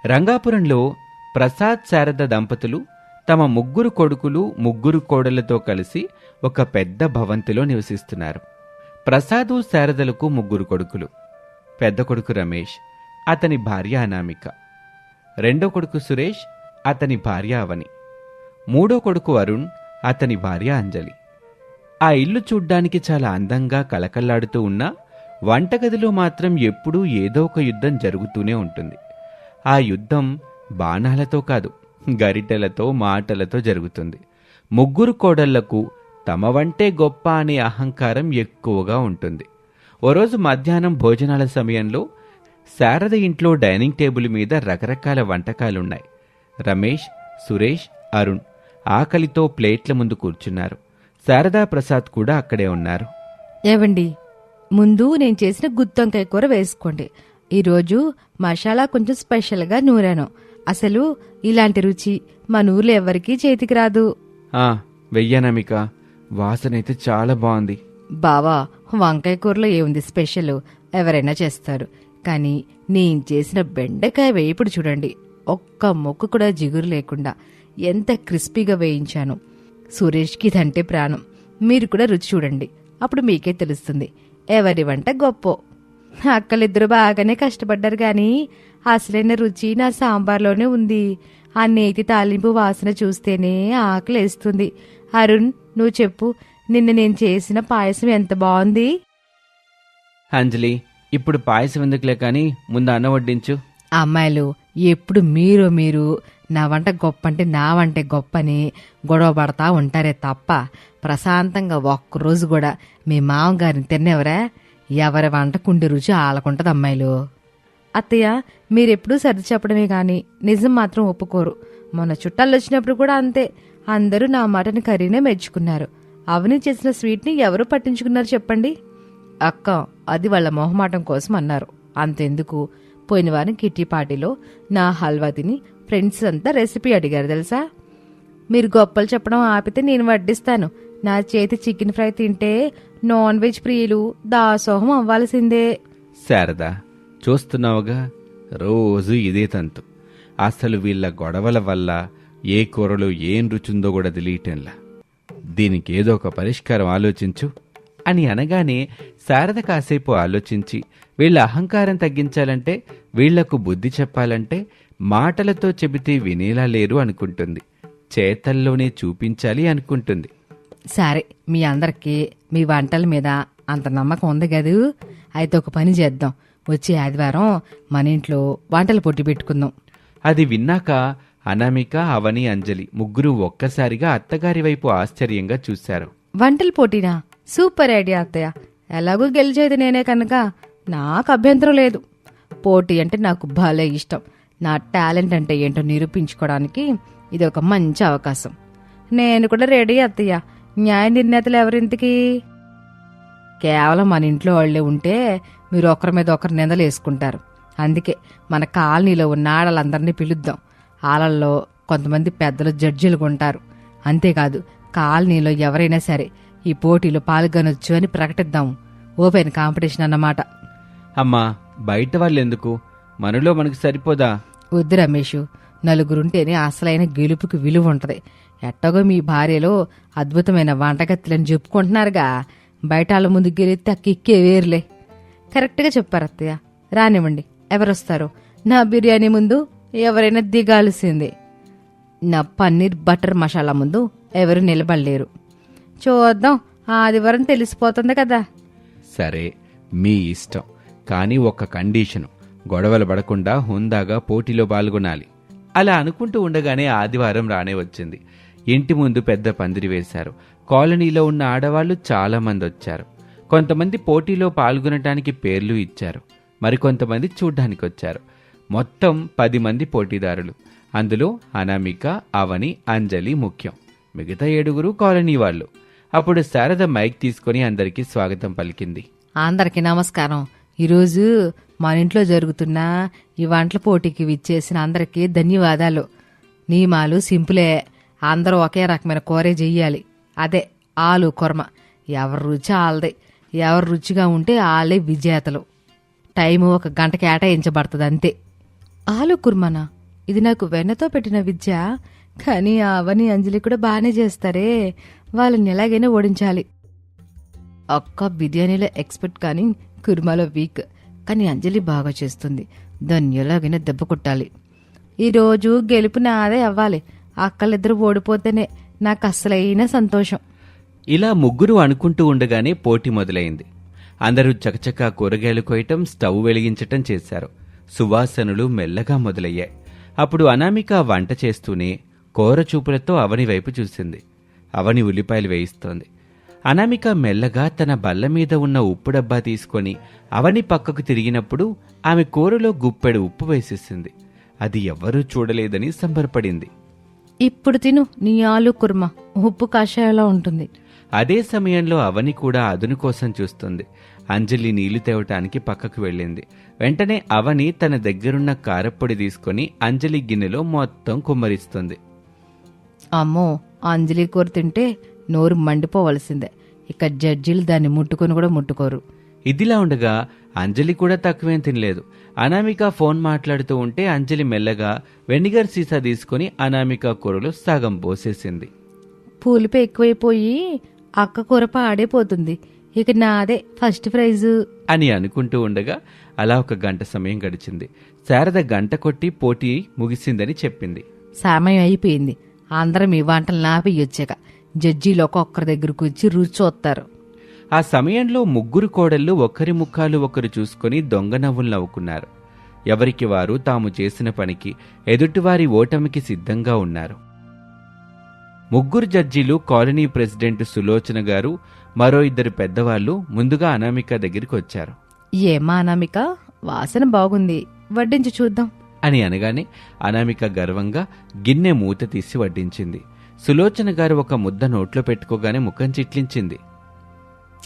రంగాపురంలో ప్రసాద్ శారద దంపతులు తమ 3 కొడుకులు 3 కోడళ్లతో కలిసి ఒక పెద్ద భవంతిలో నివసిస్తున్నారు. ప్రసాదు శారదలకు 3 కొడుకులు. పెద్ద కొడుకు రమేష్, అతని భార్య అనామిక. రెండో కొడుకు సురేష్, అతని భార్య అవని. మూడో కొడుకు అరుణ్, అతని భార్య అంజలి. ఆ ఇల్లు చూడ్డానికి చాలా అందంగా కళకళ్లాడుతూ ఉన్నా వంటగదిలో మాత్రం ఎప్పుడూ ఏదో ఒక యుద్ధం జరుగుతూనే ఉంటుంది. ఆ యుద్ధం బాణాలతో కాదు, గరిటెలతో, మాటలతో జరుగుతుంది. 3 కోడళ్లకు తమ వంటే గొప్ప అనే అహంకారం ఎక్కువగా ఉంటుంది. ఓ రోజు మధ్యాహ్నం భోజనాల సమయంలో శారద ఇంట్లో డైనింగ్ టేబుల్ మీద రకరకాల వంటకాలున్నాయి. రమేష్, సురేష్, అరుణ్ ఆకలితో ప్లేట్ల ముందు కూర్చున్నారు. శారదా ప్రసాద్ కూడా అక్కడే ఉన్నారు. ఏవండి, ముందు నేను చేసిన గుత్తొంకాయ కూర వేసుకోండి. ఈరోజు మసాలా కొంచెం స్పెషల్గా నూరాను. అసలు ఇలాంటి రుచి మన ఊర్లో ఎవరికీ చేతికి రాదు. వెయ్యనమిక, వాసనైతే చాలా బాగుంది. బావా, వంకాయ కూరలో ఏముంది స్పెషల్, ఎవరైనా చేస్తారు. కానీ నేను చేసిన బెండకాయ వేపుడు చూడండి, ఒక్క మొక్కు కూడా జిగురు లేకుండా ఎంత క్రిస్పీగా వేయించాను. సురేష్కి ఇదంటే ప్రాణం. మీరు కూడా రుచి చూడండి, అప్పుడు మీకే తెలుస్తుంది ఎవరి వంట గొప్పో. అక్కలిద్దరూ బాగానే కష్టపడ్డారు గాని అసలైన రుచి నా సాంబార్లోనే ఉంది. ఆ నేతి తాలింపు వాసన చూస్తేనే ఆకలేస్తుంది. అరుణ్, నువ్వు చెప్పు, నిన్న నేను చేసిన పాయసం ఎంత బాగుంది. అంజలి, ఇప్పుడు పాయసం ఎందుకులే కానీ ముందు అన్నం వడ్డించు. అమ్మాయిలు ఎప్పుడు మీరు నా వంట గొప్ప అంటే నా వంటే గొప్పని గొడవ పడతా ఉంటారే తప్ప ప్రశాంతంగా ఒక్కరోజు కూడా మీ మామగారిని తినేవరా? ఎవరి వంట కుండి రుచి ఆలకుంటది. అమ్మాయిలు, అత్తయ్య మీరెప్పుడూ సర్ది చెప్పడమే గాని నిజం మాత్రం ఒప్పుకోరు. మొన్న చుట్టాలు వచ్చినప్పుడు కూడా అంతే. అందరూ నా మటన్ కర్రీనే మెచ్చుకున్నారు. అవని చేసిన స్వీట్ని ఎవరు పట్టించుకున్నారు చెప్పండి? అక్క, అది వాళ్ళ మొహమాటం కోసం అన్నారు, అంతెందుకు. పోయిన వారం కిట్టి పార్టీలో నా హల్వా తిని ఫ్రెండ్స్ అంతా రెసిపీ అడిగారు తెలుసా. మీరు గొప్పలు చెప్పడం ఆపితే నేను వడ్డిస్తాను. నా చేతి చికెన్ ఫ్రై తింటే నాన్ వెజ్ ప్రియులు దాసోహం అవ్వాల్సిందే. శారదా, చూస్తున్నావుగా, రోజు ఇదే తంతు. అసలు వీళ్ళ గొడవల వల్ల ఏ కూరలో ఏం రుచుందో కూడా తెలియటంలా. దీనికి ఏదో ఒక పరిష్కారం ఆలోచించు అని అనగానే శారద కాసేపు ఆలోచించి వీళ్ళ అహంకారం తగ్గించాలంటే, వీళ్లకు బుద్ధి చెప్పాలంటే మాటలతో చెబితే వినేలా లేరు అనుకుంటుంది. చేతల్లోనే చూపించాలి అనుకుంటుంది. సరే, మీ అందరికీ మీ వంటల మీద అంత నమ్మకం ఉంది కదూ. అయితే ఒక పని చేద్దాం, వచ్చే ఆదివారం మన ఇంట్లో వంటల పోటీ పెట్టుకుందాం. అది విన్నాక అనామిక, అవని, అంజలి 3 ఒక్కసారిగా అత్తగారి వైపు ఆశ్చర్యంగా చూశారు. వంటల పోటీనా? సూపర్ ఐడియా అత్తయ్య. ఎలాగూ గెలిచేది నేనే కనుక నాకు అభ్యంతరం లేదు. పోటీ అంటే నాకు భలే ఇష్టం. నా టాలెంట్ అంటే ఏంటో నిరూపించుకోవడానికి ఇది ఒక మంచి అవకాశం. నేను కూడా రెడీ అత్తయ్య. న్యాయ నిర్ణేతలు ఎవరింతకీ? కేవలం మన ఇంట్లో వాళ్లే ఉంటే మీరు ఒకరి మీద ఒకరు నిందలు వేసుకుంటారు. అందుకే మన కాలనీలో ఉన్న ఆడలందరినీ పిలుద్దాం. ఆళ్ళల్లో కొంతమంది పెద్దలు జడ్జిలుగా ఉంటారు. అంతేకాదు, కాలనీలో ఎవరైనా సరే ఈ పోటీలో పాల్గొనొచ్చు అని ప్రకటిద్దాము. ఓపెన్ కాంపిటీషన్ అన్నమాట. అమ్మా, బయట వాళ్ళెందుకు? మనలో మనకు సరిపోదా? వద్దు రమేషు, నలుగురుంటేనే అసలైన గెలుపుకి విలువ ఉంటది. ఎట్టగో మీ భార్యలో అద్భుతమైన వంటగత్తులని చెప్పుకుంటున్నారుగా, బయట వాళ్ళ ముందు గెలిస్తే కిక్కే వేర్లే. కరెక్ట్గా చెప్పారు అత్తయ్య. రానివ్వండి, ఎవరొస్తారో. నా బిర్యానీ ముందు ఎవరైనా దిగాల్సిందే. నా పన్నీర్ బటర్ మసాలా ముందు ఎవరు నిలబడలేరు. చూద్దాం, ఆదివారం తెలిసిపోతుంది కదా. సరే, మీ ఇష్టం. కానీ ఒక్క కండిషను, గొడవలు పడకుండా హుందాగా పోటీలో పాల్గొనాలి. అలా అనుకుంటూ ఉండగానే ఆదివారం రానే వచ్చింది. ఇంటి ముందు పెద్ద పందిరి వేశారు. కాలనీలో ఉన్న ఆడవాళ్లు చాలా మంది వచ్చారు. కొంతమంది పోటీలో పాల్గొనటానికి పేర్లు ఇచ్చారు, మరికొంతమంది చూడ్డానికి వచ్చారు. మొత్తం 10 మంది పోటీదారులు. అందులో అనామిక, అవని, అంజలి ముఖ్యం. మిగతా 7 కాలనీ వాళ్ళు. అప్పుడు శారద మైక్ తీసుకుని అందరికీ స్వాగతం పలికింది. అందరికీ నమస్కారం. ఈరోజు మన ఇంట్లో జరుగుతున్న ఈ వంటల పోటీకి విచ్చేసిన అందరికీ ధన్యవాదాలు. నియమాలు సింపులే. అందరూ ఒకే రకమైన కూరే చెయ్యాలి. అదే ఆలు కుర్మ. ఎవరి రుచి ఆలదే. ఎవరు రుచిగా ఉంటే ఆలే విజేతలు. టైము 1 గంట కేటాయించబడుతుంది అంతే. ఆలు కుర్మానా? ఇది నాకు వెన్నతో పెట్టిన విద్య. కానీ ఆ అవని అంజలి కూడా బాగానే చేస్తారే, వాళ్ళని ఎలాగైనా ఓడించాలి. అక్క బిర్యానీలో ఎక్స్పర్ట్ కానీ కుర్మాలో వీక్. కానీ అంజలి బాగా చేస్తుంది, దాన్ని ఎలాగైనా దెబ్బ కొట్టాలి. ఈరోజు గెలుపు నాదే అవ్వాలి. అక్కలిద్దరూ ఓడిపోతేనే నాకు అస్సలైన సంతోషం. ఇలా ముగ్గురు అనుకుంటూ ఉండగానే పోటీ మొదలైంది. అందరూ చకచకా కూరగాయలు కోయటం, స్టవ్ వెలిగించటం చేశారు. సువాసనలు మెల్లగా మొదలయ్యాయి. అప్పుడు అనామిక వంట చేస్తూనే కోర చూపులతో అవని వైపు చూసింది. అవని ఉల్లిపాయలు వేయిస్తోంది. అనామిక మెల్లగా తన బల్ల మీద ఉన్న ఉప్పు డబ్బా తీసుకొని అవని పక్కకు తిరిగినప్పుడు ఆమె కూరలో గుప్పెడు ఉప్పు వేసేసింది. అది ఎవ్వరూ చూడలేదని సంబరపడింది. ఇప్పుడు తిను నీ ఆలు కుర్మా, ఉప్పు కాషాయంలో ఉంటుంది. అదే సమయంలో అవని కూడా అదును కోసం చూస్తుంది. అంజలి నీళ్లు తేవటానికి పక్కకు వెళ్ళింది. వెంటనే అవని తన దగ్గరున్న కారప్పొడి తీసుకుని అంజలి గిన్నెలో మొత్తం కుమ్మరిస్తుంది. అమ్మో, అంజలి కూర తింటే నోరు మండిపోవలసిందే. ఇక జడ్జీలు దాన్ని ముట్టుకొని కూడా ముట్టుకోరు. ఇదిలా ఉండగా అంజలి కూడా తక్కువేం తినలేదు. అనామిక ఫోన్ మాట్లాడుతూ ఉంటే అంజలి మెల్లగా వెనిగర్ సీసా తీసుకుని అనామిక కూరలో సగం పోసేసింది. పులుపు ఎక్కువైపోయి అక్క కూర పాడైపోతుంది. ఇక నాదే ఫస్ట్ ప్రైజు అని అనుకుంటూ ఉండగా అలా ఒక గంట సమయం గడిచింది. శారద గంట కొట్టి పోటీ ముగిసిందని చెప్పింది. సమయం అయిపోయింది. అందరం ఈ వంటలు నాపేయొచ్చాక జడ్జీలు ఒక్కొక్కరి దగ్గరకు వచ్చి రుచి చూస్తారు. ఆ సమయంలో ముగ్గురు కోడళ్ళు ఒకరి ముఖాలు ఒకరు చూసుకుని దొంగ నవ్వులు నవ్వుకున్నారు. ఎవరికి వారు తాము చేసిన పనికి, ఎదుటివారి ఓటమికి సిద్ధంగా ఉన్నారు. ముగ్గురు జడ్జీలు కాలనీ ప్రెసిడెంట్ సులోచన గారు, మరో ఇద్దరు పెద్దవాళ్లు ముందుగా అనామిక దగ్గరికి వచ్చారు. ఏమా అనామిక, వాసన బాగుంది, వడ్డించి చూద్దాం అని అనగానే అనామిక గర్వంగా గిన్నె మూత తీసి వడ్డించింది. సులోచన గారు ఒక ముద్ద నోట్లో పెట్టుకోగానే ముఖం చిట్లించింది.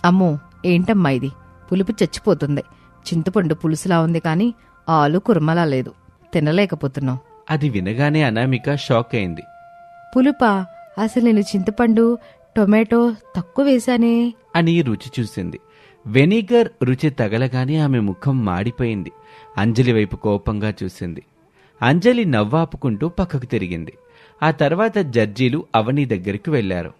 అమ్మో, ఏంటమ్మా ఇది, పులుపు చచ్చిపోతుంది. చింతపండు పులుసులా ఉంది కానీ ఆలు కుర్మలా లేదు, తినలేకపోతున్నాం. అది వినగానే అనామిక షాక్ అయింది. పులుపా? అసలు నేను చింతపండు టొమాటో తక్కువ వేశానే అని రుచి చూసింది. వెనిగర్ రుచి తగలగానే ఆమె ముఖం మాడిపోయింది. అంజలి వైపు కోపంగా చూసింది. అంజలి నవ్వాపుకుంటూ పక్కకు తిరిగింది. ఆ తర్వాత జడ్జీలు అవని దగ్గరికి వెళ్లారు.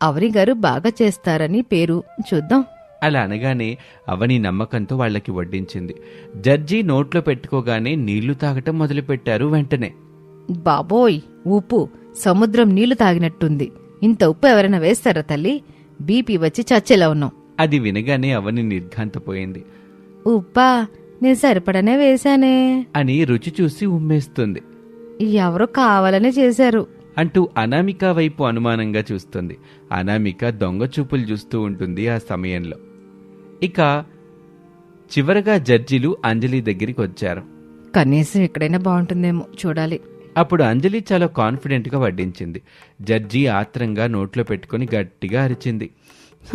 అవని గారు బాగా చేస్తారని పేరు, చూద్దాం అలా అనగానే అవని నమ్మకంతో వాళ్లకి వడ్డించింది. జడ్జి నోట్లో పెట్టుకోగానే నీళ్లు తాగటం మొదలుపెట్టారు. వెంటనే బాబోయ్, ఉప్పు సముద్రం నీళ్లు తాగినట్టుంది. ఇంత ఉప్పు ఎవరైనా వేస్తారా తల్లి? బీపీ వచ్చి చచ్చేలా ఉన్నాం. అది వినగానే అవని నిర్ఘాంతపోయింది. ఉప్పా? నేను సరిపడనే వేశానే అని రుచి చూసి ఉమ్మేస్తుంది. ఎవరో కావాలనే చేశారు అంటూ అనామిక వైపు అనుమానంగా చూస్తుంది. అనామిక దొంగ చూపులు చూస్తూ ఉంటుంది ఆ సమయంలో. ఇక చివరగా జడ్జిలు అంజలి దగ్గరికి వచ్చారు. కనీసం ఎక్కడైనా బాగుంటుందేమో చూడాలి. అప్పుడు అంజలి చాలా కాన్ఫిడెంట్గా వడ్డించింది. జడ్జి ఆత్రంగా నోట్లో పెట్టుకుని గట్టిగా అరిచింది.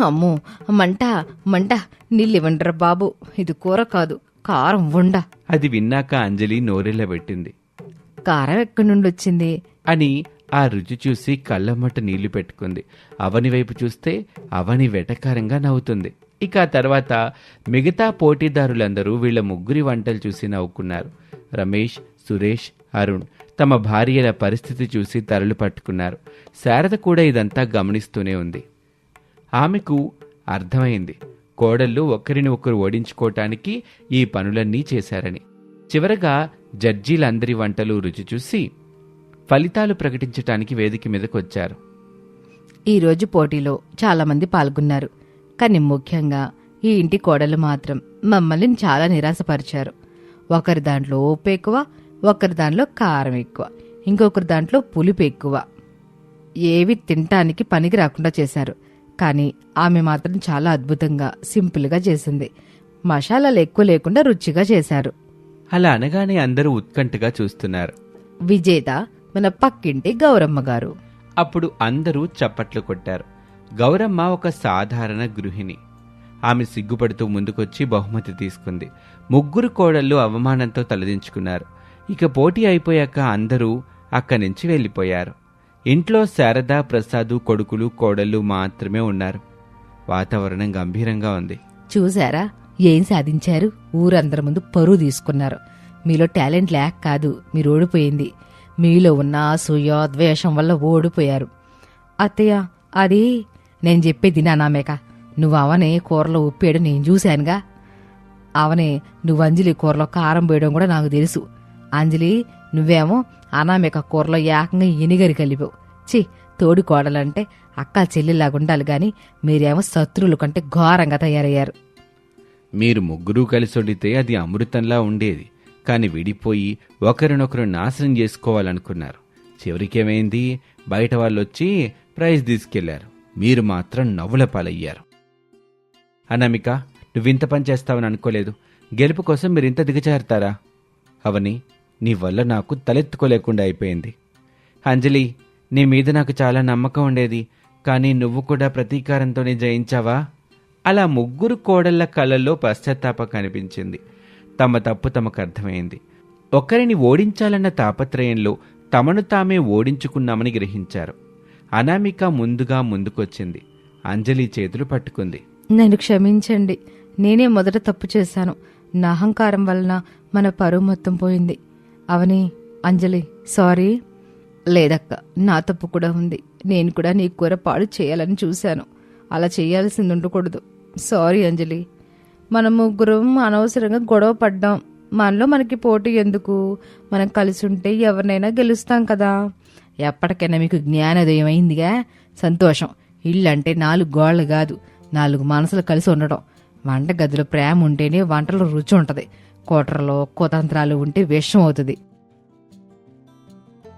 అమ్మో, మంట మంట, నీళ్ళివ్వండ్రా బాబు, ఇది కూర కాదు, కారం ఉండ. అది విన్నాక అంజలి నోరెళ్ళబెట్టింది. కారం ఎక్కడి నుండి వచ్చింది అని ఆ రుచి చూసి కళ్ళమ్మట నీళ్లు పెట్టుకుంది. అవని వైపు చూస్తే అవని వెటకారంగా నవ్వుతుంది. ఇక ఆ తర్వాత మిగతా పోటీదారులందరూ వీళ్ల ముగ్గురి వంటలు చూసి నవ్వుకున్నారు. రమేష్, సురేష్, అరుణ్ తమ భార్యల పరిస్థితి చూసి తరలు పట్టుకున్నారు. శారద కూడా ఇదంతా గమనిస్తూనే ఉంది. ఆమెకు అర్థమైంది, కోడళ్ళు ఒకరిని ఒకరు ఓడించుకోవటానికి ఈ పనులన్నీ చేశారని. చివరగా జడ్జీలందరి వంటలు రుచి చూసి ఫలితాలు ప్రకటించటానికి వేదిక మీదకొచ్చారు. ఈరోజు పోటీలో చాలామంది పాల్గొన్నారు. కానీ ముఖ్యంగా ఈ ఇంటి కోడలు మాత్రం మమ్మల్ని చాలా నిరాశపరిచారు. ఒకరి దాంట్లో ఉప్పు ఎక్కువ, ఒకరి దాంట్లో కారం ఎక్కువ, ఇంకొకరి దాంట్లో పులుపు ఎక్కువ. ఏవి తినటానికి పనికి రాకుండా చేశారు. కానీ ఆమె మాత్రం చాలా అద్భుతంగా, సింపుల్గా చేసింది. మసాలాలు ఎక్కువ లేకుండా రుచిగా చేశారు. అలా అనగానే అందరూ ఉత్కంఠగా చూస్తున్నారు. విజేత మన పక్కింటి గౌరమ్మ గారు. అప్పుడు అందరూ చప్పట్లు కొట్టారు. గౌరమ్మ ఒక సాధారణ గృహిణి. ఆమె సిగ్గుపడుతూ ముందుకొచ్చి బహుమతి తీసుకుంది. ముగ్గురు కోడళ్ళు అవమానంతో తలదించుకున్నారు. ఇక పోటీ అయిపోయాక అందరూ అక్కడి నుంచి వెళ్ళిపోయారు. ఇంట్లో శారద, ప్రసాదు, కొడుకులు, కోడళ్ళు మాత్రమే ఉన్నారు. వాతావరణం గంభీరంగా ఉంది. చూశారా ఏం సాధించారు? ఊరందరి ముందు పరువు తీసుకున్నారు. మీలో టాలెంట్ లేక కాదు, మీరు ఓడిపోయింది. మీలో ఉన్న అసూయ ద్వేషం వల్ల ఓడిపోయారు. అత్తయ్య, అది నేను చెప్పేది నా నామేక. నువ్వు అవనే కూరలో ఉప్పేయడం నేను చూశానుగా. అవనే నువ్వు అంజలి కూరలో కారం పోయడం కూడా నాకు తెలుసు. అంజలి, నువ్వేమో అనామిక కూరలో ఏకంగా ఎనిగరి కలిపావు. చి, తోడి కోడలంటే అక్క చెల్లిలాగుండాలి గాని మీరేమో శత్రువుల కంటే ఘోరంగా తయారయ్యారు. మీరు ముగ్గురూ కలిసి వండితే అది అమృతంలా ఉండేది. కాని విడిపోయి ఒకరినొకరు నాశనం చేసుకోవాలనుకున్నారు. చివరికేమైంది? బయట వాళ్ళొచ్చి ప్రైజ్ తీసుకెళ్లారు. మీరు మాత్రం నవ్వుల పాలయ్యారు. అనామిక, నువ్వింత పని చేస్తావని అనుకోలేదు. గెలుపు కోసం మీరింత దిగజారుతారా? అవని, నీ వల్ల నాకు తలెత్తుకోలేకుండా అయిపోయింది. అంజలి, నీ మీద నాకు చాలా నమ్మకం ఉండేది. కానీ నువ్వు కూడా ప్రతీకారంతోనే జయించావా? అలా ముగ్గురు కోడళ్ల కళ్ళల్లో పశ్చాత్తాపం కనిపించింది. తమ తప్పు తమకు అర్థమైంది. ఒకరిని ఓడించాలన్న తాపత్రయంలో తమను తామే ఓడించుకున్నామని గ్రహించారు. అనామిక ముందుకొచ్చింది. అంజలి చేతులు పట్టుకుంది. నన్ను క్షమించండి. నేనే మొదట తప్పు చేశాను. నా అహంకారం వలన మన పరువు మొత్తం పోయింది. అవని, అంజలి, సారీ. లేదక్క, నా తప్పు కూడా ఉంది. నేను కూడా నీ కూర పాడు చేయాలని చూశాను. అలా చేయాల్సింది ఉండకూడదు. సారీ అంజలి. మనం ముగ్గురం అనవసరంగా గొడవ పడ్డాం. మనలో మనకి పోటీ ఎందుకు? మనం కలిసి ఉంటే ఎవరినైనా గెలుస్తాం కదా. ఎప్పటికైనా మీకు జ్ఞానోదయం అయిందిగా. సంతోషం. ఇల్లు అంటే 4 గోళ్లు కాదు, 4 మనసులు కలిసి ఉండడం. వంట గదిలో ప్రేమ ఉంటేనే వంటలో రుచి ఉంటది. కోటరలో కుతంత్రాలు ఉంటే విషం అవుతుంది.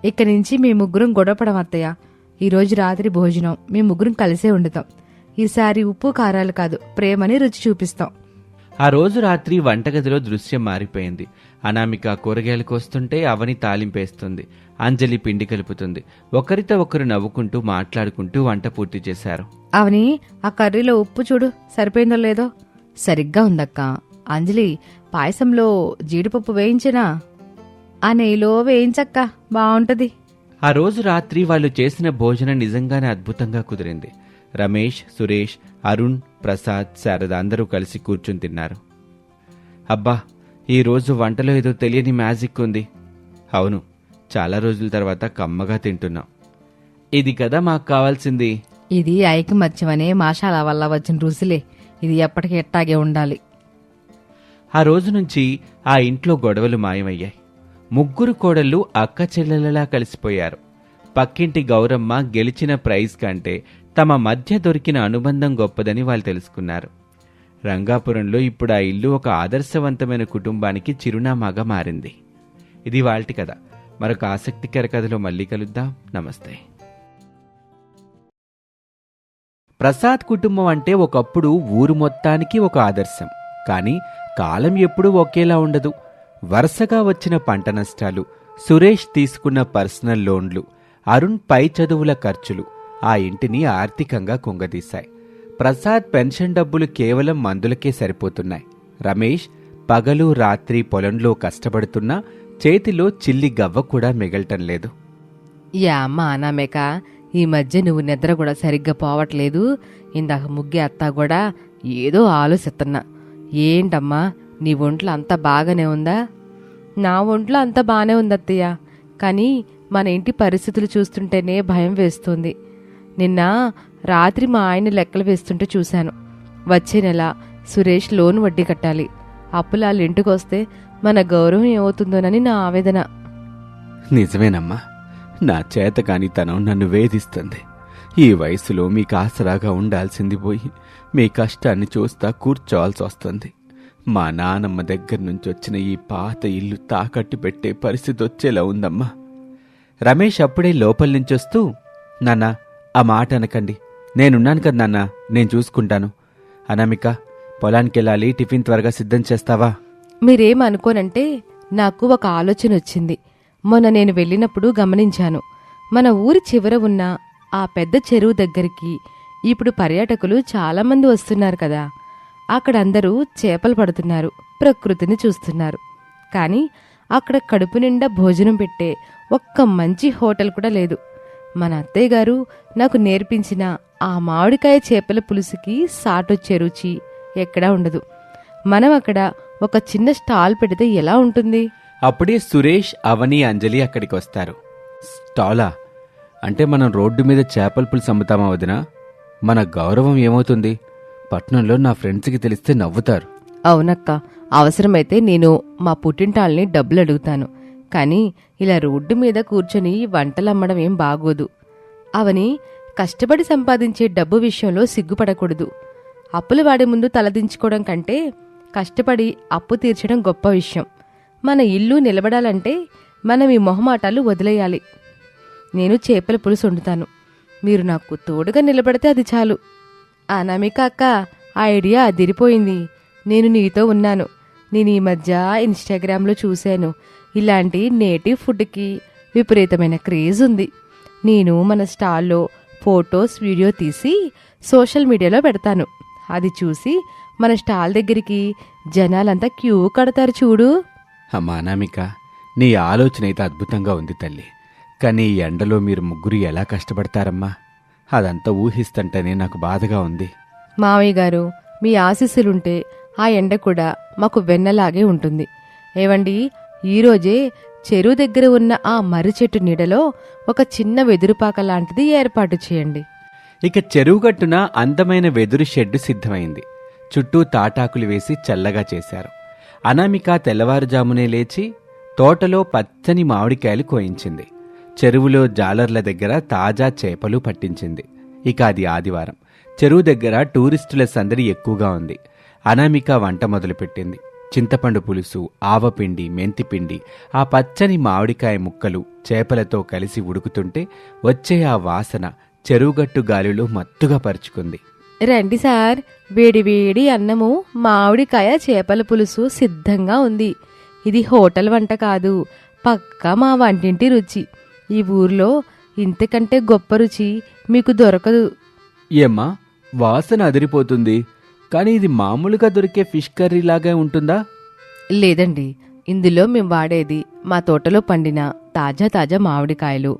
ఇక నుంచి మీ ముగ్గురం గొడవపడం అత్తయ్య. ఈరోజు రాత్రి భోజనం మీ ముగ్గురం కలిసే వండుతాం. ఈసారి ఉప్పు కారాలు కాదు, ప్రేమని రుచి చూపిస్తాం. ఆ రోజు రాత్రి వంటగదిలో దృశ్యం మారిపోయింది. అనామిక కూరగాయలు కోస్తుంటే అవని తాలింపేస్తుంది. అంజలి పిండి కలుపుతుంది. ఒకరితో ఒకరు నవ్వుకుంటూ మాట్లాడుకుంటూ వంట పూర్తి చేశారు. అవని, ఆ కర్రీలో ఉప్పు చూడు, సరిపోయిందో లేదో. సరిగ్గా ఉందక్క. అంజలి, పాయసంలో జీడిపప్పు వేయించనా? ఆ నెయ్యిలో వేయించక్క, బావుంటది. ఆ రోజు రాత్రి వాళ్ళు చేసిన భోజనం నిజంగానే అద్భుతంగా కుదిరింది. రమేష్, సురేష్, అరుణ్, ప్రసాద్, శారద అందరూ కలిసి కూర్చుని తిన్నారు. అబ్బా, ఈరోజు వంటలో ఏదో తెలియని మ్యాజిక్ ఉంది. అవును, చాలా రోజుల తర్వాత కమ్మగా తింటున్నాం. ఇది కదా మాకు కావాల్సింది. ఇది ఐకమత్యమనే మసాలా వల్ల వచ్చిన రుసులే. ఇది ఎప్పటికీ ఎట్టాగే ఉండాలి. ఆ రోజు నుంచి ఆ ఇంట్లో గొడవలు మాయమయ్యాయి. ముగ్గురు కోడళ్ళు అక్క చెల్లెలలా కలిసిపోయారు. పక్కింటి గౌరమ్మ గెలిచిన ప్రైజ్ కంటే తమ మధ్య దొరికిన అనుబంధం గొప్పదని వాళ్ళు తెలుసుకున్నారు. రంగాపురంలో ఇప్పుడు ఆ ఇల్లు ఒక ఆదర్శవంతమైన కుటుంబానికి చిరునామాగా మారింది. ఇది వాల్టి కథ. మరొక ఆసక్తికర కథలో మళ్ళీ కలుద్దాం. నమస్తే. ప్రసాద్ కుటుంబం అంటే ఒకప్పుడు ఊరు మొత్తానికి ఒక ఆదర్శం. కానీ కాలం ఎప్పుడూ ఒకేలా ఉండదు. వరుసగా వచ్చిన పంట నష్టాలు, సురేష్ తీసుకున్న పర్సనల్ లోన్లు, అరుణ్ పై చదువుల ఖర్చులు ఆ ఇంటిని ఆర్థికంగా కుంగదీశాయి. ప్రసాద్ పెన్షన్ డబ్బులు కేవలం మందులకే సరిపోతున్నాయి. రమేష్ పగలు రాత్రి పొలంలో కష్టపడుతున్నా చేతిలో చిల్లి గవ్వ కూడా మిగలటం లేదు. యా అమ్మ అనామేక, ఈ మధ్య నువ్వు నిద్ర కూడా సరిగ్గా పోవట్లేదు. ఇందాక ముగ్గే అత్త కూడా ఏదో ఆలోచిస్తున్నా. ఏంటమ్మా, నీ ఒంట్లో అంతా బాగానే ఉందా? నా ఒంట్లో అంతా బాగానే ఉంది అత్తయ్య. కానీ మన ఇంటి పరిస్థితులు చూస్తుంటేనే భయం వేస్తుంది. నిన్న రాత్రి మా ఆయన లెక్కలు వేస్తుంటే చూశాను. వచ్చే నెల సురేష్ లోన్ వడ్డీ కట్టాలి. అప్పులాళ్ళు ఇంటికొస్తే మన గౌరవం ఏమవుతుందోనని నా ఆవేదన. నిజమేనమ్మా, నా చేతకానితనం నన్ను వేధిస్తుంది. ఈ వయసులో మీకు ఆసరాగా ఉండాల్సింది పోయి మీ కష్టాన్ని చూస్తా కూర్చోవాల్సి వస్తుంది. మా నానమ్మ దగ్గర నుంచి వచ్చిన ఈ పాత ఇల్లు తాకట్టు పెట్టే పరిస్థితి వచ్చేలా ఉందమ్మా. రమేష్ అప్పుడే లోపల నుంచొస్తూ, నాన్నా, ఆ మాట అనకండి. నేనున్నాను కదా నాన్నా, నేను చూసుకుంటాను. అనామిక, పొలానికెళ్ళాలి, టిఫిన్ త్వరగా సిద్ధం చేస్తావా? మీరేమనుకోనంటే నాకు ఒక ఆలోచన వచ్చింది. మొన్న నేను వెళ్ళినప్పుడు గమనించాను. మన ఊరి చివర ఉన్న ఆ పెద్ద చెరువు దగ్గరికి ఇప్పుడు పర్యాటకులు చాలామంది వస్తున్నారు కదా. అక్కడ అందరూ చేపలు పడుతున్నారు, ప్రకృతిని చూస్తున్నారు. కానీ అక్కడ కడుపు నిండా భోజనం పెట్టే ఒక్క మంచి హోటల్ కూడా లేదు. మన అత్తయ్య గారు నాకు నేర్పించిన ఆ మామిడికాయ చేపల పులుసుకి సాటొచ్చే రుచి ఎక్కడా ఉండదు. మనం అక్కడ ఒక చిన్న స్టాల్ పెడితే ఎలా ఉంటుంది? అప్పుడే సురేష్, అవని, అంజలి అక్కడికి వస్తారు. స్టాలా? అంటే మనం రోడ్డు మీద చేపల పులుసు అమ్ముతామా వదినా? మన గౌరవం ఏమవుతుంది? పట్నంలో నా ఫ్రెండ్స్కి తెలిస్తే నవ్వుతారు. అవునక్క, అవసరమైతే నేను మా పుట్టింటాల్ని డబ్బులు అడుగుతాను. కానీ ఇలా రోడ్డు మీద కూర్చొని వంటలు అమ్మడం ఏం బాగోదు. అవని, కష్టపడి సంపాదించే డబ్బు విషయంలో సిగ్గుపడకూడదు. అప్పులు వాడే ముందు తలదించుకోవడం కంటే కష్టపడి అప్పు తీర్చడం గొప్ప విషయం. మన ఇల్లు నిలబడాలంటే మనం ఈ మొహమాటాలు వదిలేయాలి. నేను చేపల పులుసు వండుతాను, మీరు నాకు తోడుగా నిలబడితే అది చాలు. అనామిక అక్క, ఆ ఐడియా అదిరిపోయింది. నేను నీతో ఉన్నాను. నేను ఈ మధ్య ఇన్స్టాగ్రామ్లో చూశాను, ఇలాంటి నేటివ్ ఫుడ్కి విపరీతమైన క్రేజ్ ఉంది. నేను మన స్టాల్లో ఫొటోస్, వీడియో తీసి సోషల్ మీడియాలో పెడతాను. అది చూసి మన స్టాల్ దగ్గరికి జనాలంతా క్యూ కడతారు చూడు. అమ్మా అనామిక, నీ ఆలోచన అయితే అద్భుతంగా ఉంది తల్లి. కానీ ఈ ఎండలో మీరు ముగ్గురు ఎలా కష్టపడతారమ్మా? అదంతా ఊహిస్తుంటేనే నాకు బాధగా ఉంది. మావయ్య గారు, మీ ఆశీస్సులుంటే ఆ ఎండ కూడా మాకు వెన్నలాగే ఉంటుంది. ఏవండి, ఈరోజే చెరువు దగ్గర ఉన్న ఆ మర్రి చెట్టు నీడలో ఒక చిన్న వెదురుపాక లాంటిది ఏర్పాటు చేయండి. ఇక చెరువుగట్టున అందమైన వెదురు షెడ్డు సిద్ధమైంది. చుట్టూ తాటాకులు వేసి చల్లగా చేశారు. అనామిక తెల్లవారుజామునే లేచి తోటలో పచ్చని మామిడికాయలు కోయించింది. చెరువులో జాలర్ల దగ్గర తాజా చేపలు పట్టించింది. ఇక అది ఆదివారం. చెరువు దగ్గర టూరిస్టుల సందడి ఎక్కువగా ఉంది. అనామిక వంట మొదలుపెట్టింది. చింతపండు పులుసు, ఆవపిండి, మెంతిపిండి, ఆ పచ్చని మామిడికాయ ముక్కలు చేపలతో కలిసి ఉడుకుతుంటే వచ్చే ఆ వాసన చెరువుగట్టు గాలిలో మత్తుగా పరుచుకుంది. రండి సార్, వేడి వేడి అన్నము, మామిడికాయ చేపల పులుసు సిద్ధంగా ఉంది. ఇది హోటల్ వంట కాదు, పక్కా మా వంటింటి రుచి. ఈ ఊర్లో ఇంతకంటే గొప్ప రుచి మీకు దొరకదు. ఏమ్మా, వాసన అదిరిపోతుంది. కానీ ఇది మామూలుగా దొరికే ఫిష్ కర్రీ లాగే ఉంటుందా? లేదండి, ఇందులో మేము వాడేది మా తోటలో పండిన తాజా తాజా మామిడికాయలు.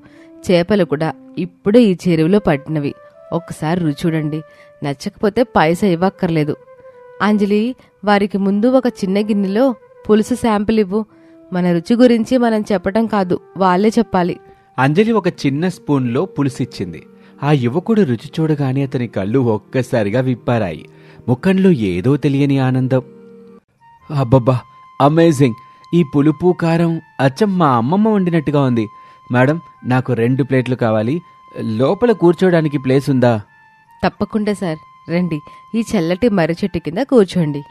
చేపలు కూడా ఇప్పుడే ఈ చెరువులో పట్టినవి. ఒక్కసారి రుచి చూడండి, నచ్చకపోతే పైసా ఇవ్వక్కర్లేదు. అంజలి, వారికి ముందు ఒక చిన్న గిన్నెలో పులుసు శాంపిల్ ఇవ్వు. మన రుచి గురించి మనం చెప్పటం కాదు, వాళ్ళే చెప్పాలి. అంజలి ఒక చిన్న స్పూన్లో పులుసిచ్చింది. ఆ యువకుడు రుచి చూడగానే అతని కళ్ళు ఒక్కసారిగా విప్పారాయి. ముఖంలో ఏదో తెలియని ఆనందం. అబ్బబ్బా, అమేజింగ్! ఈ పులుపు కారం అచ్చం మా అమ్మమ్మ వండినట్టుగా ఉంది. మేడం, నాకు 2 ప్లేట్లు కావాలి. లోపల కూర్చోడానికి ప్లేస్ ఉందా? తప్పకుండా సార్, రండి, ఈ చల్లటి మర్రి చెట్టు కింద కూర్చోండి.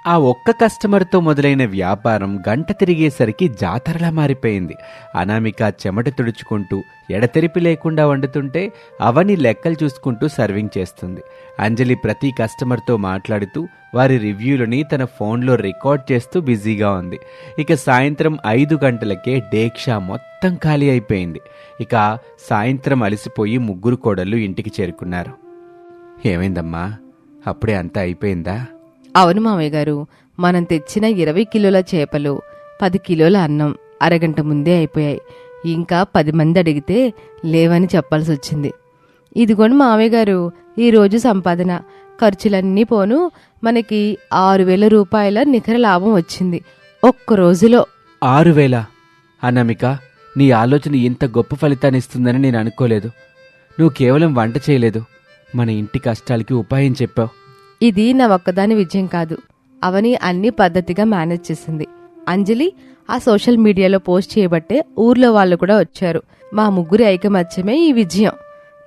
ఆ ఒక్క కస్టమర్తో మొదలైన వ్యాపారం గంట తిరిగేసరికి జాతరలా మారిపోయింది. అనామిక చెమట తుడుచుకుంటూ ఎడతెరిపి లేకుండా వండుతుంటే అవని లెక్కలు చూసుకుంటూ సర్వింగ్ చేస్తుంది. అంజలి ప్రతి కస్టమర్తో మాట్లాడుతూ వారి రివ్యూలని తన ఫోన్లో రికార్డ్ చేస్తూ బిజీగా ఉంది. ఇక సాయంత్రం 5 గంటలకే డేక్షా మొత్తం ఖాళీ అయిపోయింది. ఇక సాయంత్రం అలసిపోయి ముగ్గురు కోడళ్ళు ఇంటికి చేరుకున్నారు. ఏమైందమ్మా, అప్పుడే అంతా అయిపోయిందా? అవును మామయ్య గారు, మనం తెచ్చిన 20 కిలోల చేపలు, 10 కిలోల అన్నం అరగంట ముందే అయిపోయాయి. ఇంకా 10 మంది అడిగితే లేవని చెప్పాల్సి వచ్చింది. ఇదిగోండి మామయ్య గారు, ఈరోజు సంపాదన. ఖర్చులన్నీ పోను మనకి 6,000 రూపాయల నికర లాభం వచ్చింది ఒక్క రోజులో. 6,000? అనామిక, నీ ఆలోచన ఇంత గొప్ప ఫలితాన్ని ఇస్తుందని నేను అనుకోలేదు. నువ్వు కేవలం వంట చేయలేదు, మన ఇంటి కష్టాలకి ఉపాయం చెప్పావు. ఇది నా ఒక్కదాని విజయం కాదు, అవని అన్ని పద్ధతిగా మేనేజ్ చేసింది. అంజలి ఆ సోషల్ మీడియాలో పోస్ట్ చేయబట్టే ఊర్లో వాళ్ళు కూడా వచ్చారు. మా ముగ్గురి ఐకమత్యమే ఈ విజయం.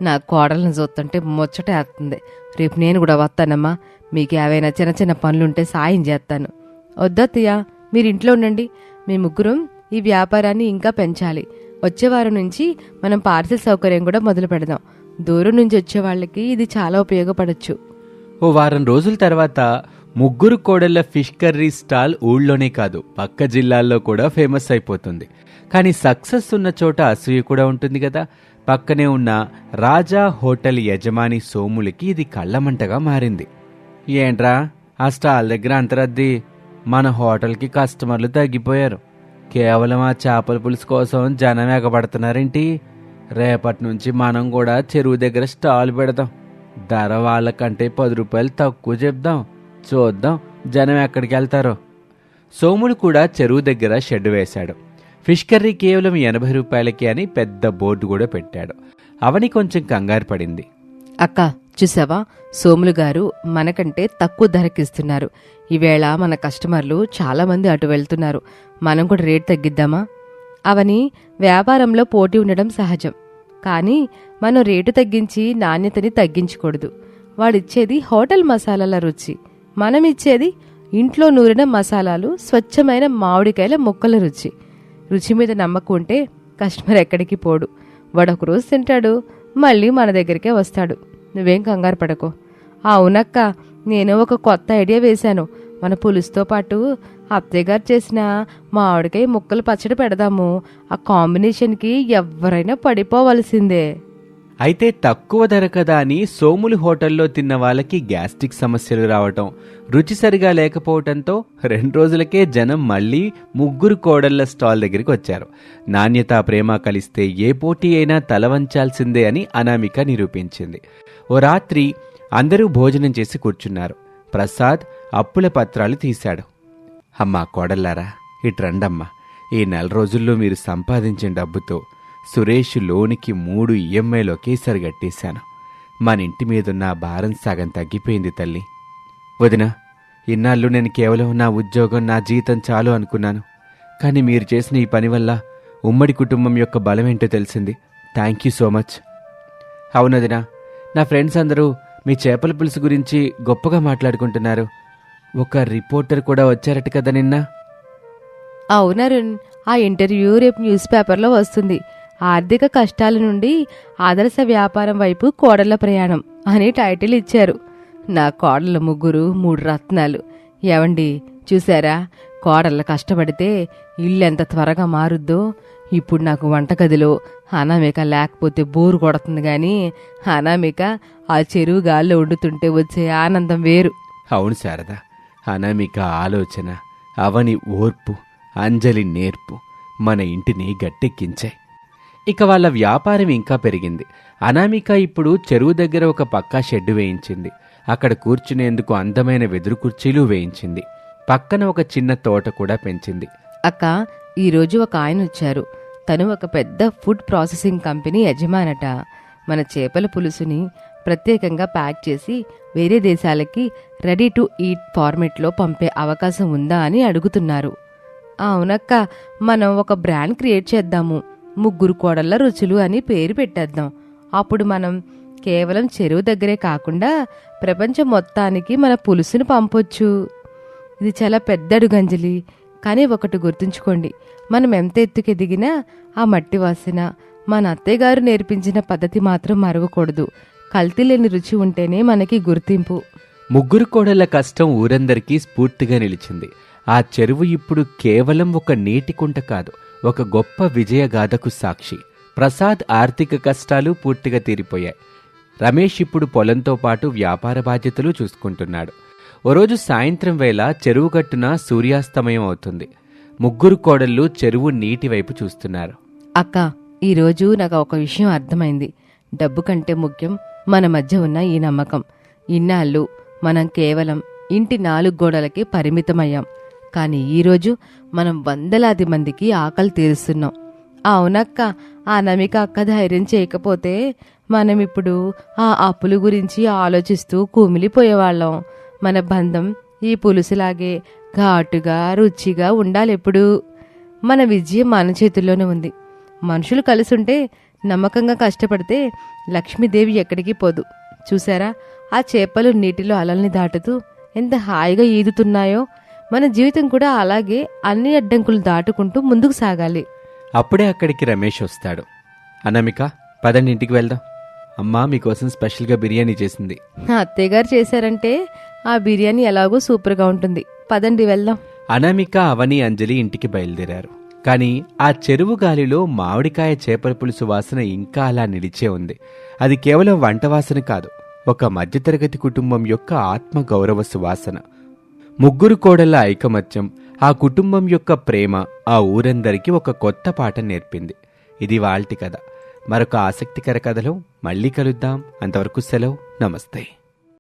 నా కోడలను చూస్తుంటే ముచ్చటేస్తుంది. రేపు నేను కూడా వస్తానమ్మా, మీకు ఏవైనా చిన్న చిన్న పనులుంటే సాయం చేస్తాను. వద్దత్తయ్య, మీరు ఇంట్లో ఉండండి. మీ ముగ్గురం ఈ వ్యాపారాన్ని ఇంకా పెంచాలి. వచ్చేవారం నుంచి మనం పార్సిల్ సౌకర్యం కూడా మొదలు పెడదాం. దూరం నుంచి వచ్చే వాళ్ళకి ఇది చాలా ఉపయోగపడచ్చు. ఓ వారం రోజుల తర్వాత ముగ్గురు కోడళ్ల ఫిష్ కర్రీ స్టాల్ ఊళ్ళోనే కాదు, పక్క జిల్లాల్లో కూడా ఫేమస్ అయిపోతుంది. కానీ సక్సెస్ ఉన్న చోట అసూయ కూడా ఉంటుంది కదా. పక్కనే ఉన్న రాజా హోటల్ యజమాని సోములకి ఇది కళ్ళమంటగా మారింది. ఏంట్రా, ఆ స్టాల్ దగ్గర అంతరద్ది? మన హోటల్కి కస్టమర్లు తగ్గిపోయారు. కేవలం ఆ చేపల పులుసు కోసం జనం ఎగబడుతున్నారేంటి? రేపటి నుంచి మనం కూడా చెరువు దగ్గర స్టాల్ పెడదాం. ధర వాళ్ళకంటే 10 రూపాయలు తక్కువ చెప్దాం. చూద్దాం జనం ఎక్కడికి వెళ్తారో. సోములు కూడా చెరువు దగ్గర షెడ్ వేశాడు. ఫిష్ కర్రీ కేవలం 80 రూపాయలకి అని పెద్ద బోర్డు కూడా పెట్టాడు. అవని కొంచెం కంగారు పడింది. అక్క చూసావా, సోములు గారు మనకంటే తక్కువ ధరకిస్తున్నారు. ఈవేళ మన కస్టమర్లు చాలా మంది అటు వెళ్తున్నారు. మనం కూడా రేట్ తగ్గిద్దామా? అవని వ్యాపారంలో పోటీ ఉండడం సహజం, కానీ మనం రేటు తగ్గించి నాణ్యతని తగ్గించకూడదు. వాడిచ్చేది హోటల్ మసాలాల రుచి, మనం ఇచ్చేది ఇంట్లో నూరిన మసాలాలు, స్వచ్ఛమైన మామిడికాయల ముక్కల రుచి. రుచి మీద నమ్మకం ఉంటే కస్టమర్ ఎక్కడికి పోడు. వాడొక రోజు తింటాడు, మళ్ళీ మన దగ్గరికే వస్తాడు. నువ్వేం కంగారు పడకు. అవునక్క, నేను ఒక కొత్త ఐడియా వేశాను. మన పులుసుతో పాటు అత్తయ్య గారు చేసిన మామిడికాయ ముక్కలు పచ్చడి పెడదాము. ఆ కాంబినేషన్కి ఎవరైనా పడిపోవలసిందే. అయితే తక్కువ ధర కదా అని సోములు హోటల్లో తిన్న వాళ్ళకి గ్యాస్ట్రిక్ సమస్యలు రావటం, రుచి సరిగా లేకపోవటంతో 2 రోజులకే జనం మళ్ళీ ముగ్గురు కోడళ్ల స్టాల్ దగ్గరికి వచ్చారు. నాణ్యత ప్రేమ కలిస్తే ఏ పోటీ అయినా తల వంచాల్సిందే అని అనామిక నిరూపించింది. ఓ రాత్రి అందరూ భోజనం చేసి కూర్చున్నారు. ప్రసాద్ అప్పుల పత్రాలు తీశాడు. అమ్మా కోడల్లారా, ఇట్రండమ్మా. ఈ 4 రోజుల్లో మీరు సంపాదించిన డబ్బుతో సురేష్ లోనికి 3 ఈఎంఐలు ఒకేసారి కట్టేశాను. మన ఇంటి మీదున్న భారం సగం తగ్గిపోయింది తల్లి. వదినా, ఇన్నాళ్ళు నేను కేవలం నా ఉద్యోగం, నా జీతం చాలు అనుకున్నాను. కానీ మీరు చేసిన ఈ పని వల్ల ఉమ్మడి కుటుంబం యొక్క బలమేంటో తెలిసింది. Thank you so much. అవునదినా, నా ఫ్రెండ్స్ అందరూ మీ చేపల పులుసు గురించి గొప్పగా మాట్లాడుకుంటున్నారు. ఒక రిపోర్టర్ కూడా వచ్చారట కదా నిన్న? అవునరుణ్, ఆ ఇంటర్వ్యూ రేపు న్యూస్ పేపర్లో వస్తుంది. ఆర్థిక కష్టాల నుండి ఆదర్శ వ్యాపారం వైపు కోడళ్ల ప్రయాణం అని టైటిల్ ఇచ్చారు. నా కోడళ్ళ ముగ్గురు 3 రత్నాలు. ఏవండి చూసారా, కోడళ్ళ కష్టపడితే ఇల్లు ఎంత త్వరగా మారుద్దో. ఇప్పుడు నాకు వంటగదిలో అనామిక లేకపోతే బోరు కొడుతుంది, గాని అనామిక ఆ చెరువు గాల్లో వండుతుంటే వచ్చే ఆనందం వేరు. అవును శారద, అనామిక ఆలోచన, అవని ఓర్పు, అంజలి నేర్పు మన ఇంటిని గట్టెక్కించాయి. ఇక వాళ్ళ వ్యాపారం ఇంకా పెరిగింది. అనామిక ఇప్పుడు చెరువు దగ్గర ఒక పక్కా షెడ్ వేయించింది. అక్కడ కూర్చునేందుకు అందమైన వెదురు కుర్చీలు వేయించింది. పక్కన ఒక చిన్న తోట కూడా పెంచింది. అక్క, ఈరోజు ఒక ఆయన వచ్చారు. తను ఒక పెద్ద ఫుడ్ ప్రాసెసింగ్ కంపెనీ యజమానట. మన చేపల పులుసుని ప్రత్యేకంగా ప్యాక్ చేసి వేరే దేశాలకి రెడీ టు ఈట్ ఫార్మెట్లో పంపే అవకాశం ఉందా అని అడుగుతున్నారు. అవునక్క, మనం ఒక బ్రాండ్ క్రియేట్ చేద్దాము. ముగ్గురు కోడళ్ళ రుచులు అని పేరు పెట్టేద్దాం. అప్పుడు మనం కేవలం చెరువు దగ్గరే కాకుండా ప్రపంచం మొత్తానికి మన పులుసుని పంపొచ్చు. ఇది చాలా పెద్ద అడుగంజలి, కానీ ఒకటి గుర్తుంచుకోండి, మనం ఎంత ఎత్తుకెదిగినా ఆ మట్టి వాసన, మన అత్తయ్య గారు నేర్పించిన పద్ధతి మాత్రం మరవకూడదు. కల్తీ లేని రుచి ఉంటేనే మనకి గుర్తింపు. ముగ్గురు కోడళ్ల కష్టం ఊరందరికీ స్ఫూర్తిగా నిలిచింది. ఆ చెరువు ఇప్పుడు కేవలం ఒక నీటి కుంట కాదు, ఒక గొప్ప విజయగాథకు సాక్షి. ప్రసాద్ ఆర్థిక కష్టాలు పూర్తిగా తీరిపోయాయి. రమేష్ ఇప్పుడు పొలంతో పాటు వ్యాపార బాధ్యతలు చూసుకుంటున్నాడు. ఓ రోజు సాయంత్రం వేళ చెరువు గట్టున సూర్యాస్తమయం అవుతుంది. ముగ్గురు కోడళ్ళు చెరువు నీటి వైపు చూస్తున్నారు. అక్క, ఈరోజు నాకు ఒక విషయం అర్థమైంది. డబ్బు కంటే ముఖ్యం మన మధ్య ఉన్న ఈ నమ్మకం. ఇన్నాళ్ళు మనం కేవలం ఇంటి 4 గోడలకి పరిమితమయ్యాం, కానీ ఈరోజు మనం వందలాది మందికి ఆకలి తీరుస్తున్నాం. అవునక్క, ఆ నమిక అక్క ధైర్యం చేయకపోతే మనం ఇప్పుడు ఆ అప్పుల గురించి ఆలోచిస్తూ కుమిలిపోయేవాళ్ళం. మన బంధం ఈ పులుసులాగే ఘాటుగా రుచిగా ఉండాలెప్పుడు. మన విజయం మన చేతుల్లోనే ఉంది. మనుషులు కలిసుంటే, నమ్మకంగా కష్టపడితే లక్ష్మీదేవి ఎక్కడికి పోదు. చూసారా, ఆ చేపలు నీటిలో అలల్ని దాటుతూ ఎంత హాయిగా ఈదుతున్నాయో. మన జీవితం కూడా అలాగే అన్ని అడ్డంకులు దాటుకుంటూ ముందుకు సాగాలి. అప్పుడే అక్కడికి రమేష్ వస్తాడు. అనామిక, పదండి ఇంటికి వెళ్దాం. అమ్మా మీకోసం స్పెషల్గా బిర్యానీ చేసింది. నా అత్తయ్య గారు చేశారంటే ఆ బిర్యానీ ఎలాగో సూపర్గా ఉంటుంది. పదండి వెళ్దాం. అనామిక, అవని, అంజలి ఇంటికి బయలుదేరారు. కానీ ఆ చెరువు గాలిలో మామిడికాయ చేపల పులుసు వాసన ఇంకా అలా నిలిచే ఉంది. అది కేవలం వంట వాసన కాదు, ఒక మధ్యతరగతి కుటుంబం యొక్క ఆత్మ గౌరవ సువాసన. ముగ్గురు కోడళ్ల ఐకమత్యం, ఆ కుటుంబం యొక్క ప్రేమ ఆ ఊరందరికీ ఒక కొత్త పాఠం నేర్పింది. ఇది వాల్టి కథ. మరొక ఆసక్తికర కథలో మళ్ళీ కలుద్దాం. అంతవరకు సెలవు. నమస్తే.